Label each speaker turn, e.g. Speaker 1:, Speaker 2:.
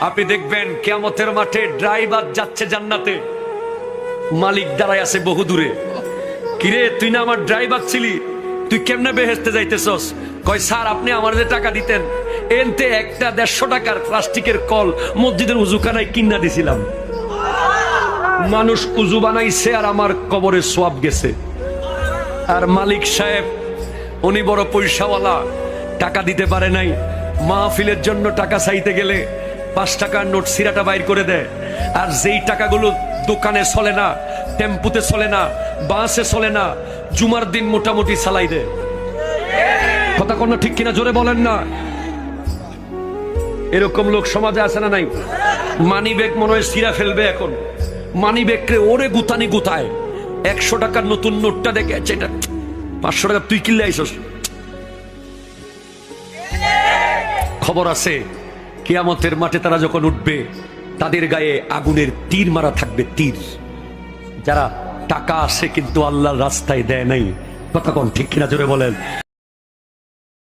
Speaker 1: আপনি দেখবেন কিয়ামতের মাঠে ড্রাইভার যাচ্ছে জান্নাতে, মালিক দাঁড়ায় আছে বহু দূরে। কিরে, তুই না আমার ড্রাইভার ছিলি, তুই কেমনে বেহেশতে যাইতেছস? কয়, স্যার আপনি আমার যে টাকা দিতেন, এনতে একটা 150 টাকার প্লাস্টিকের কল মসজিদের উজুখানায় কিনা দিছিলাম। মানুষ উজু বানাইছে আর আমার কবরে সোয়াব গেছে। আর মালিক সাহেব উনি বড় পয়সাওয়ালা, টাকা দিতে পারে নাই। মাহফিলের জন্য টাকা চাইতে গেলে 5 টাকার নোট সিরাটা বাইর করে দেয়। আর যেই টাকাগুলো দোকানে চলে না, টেম্পুতে চলে না, বাসে চলে না, জুমার দিন মোটামুটি চালাই দেয়। কথা কোনো ঠিক কিনা জোরে বলেন না। এরকম লোক সমাজে আছে না নাই? মানি ব্যাগ মনে হয় সিরা ফেলবে এখন, মানি ব্যাগকে ওরে গুতানি গুতায়। 100 টাকার নতুন নোটটা দেখে এটা 500 টাকা তুই কিনলে আইসস। খবর আছে কিয়ামতের মাঠে তারা যখন উঠবে, তাদের গায়ে আগুনের তীর মারা থাকবে, তীর। যারা টাকা আসে কিন্তু আল্লাহর রাস্তায় দেয় নাই। কথা কোন ঠিক কিনা জোরে বলেন।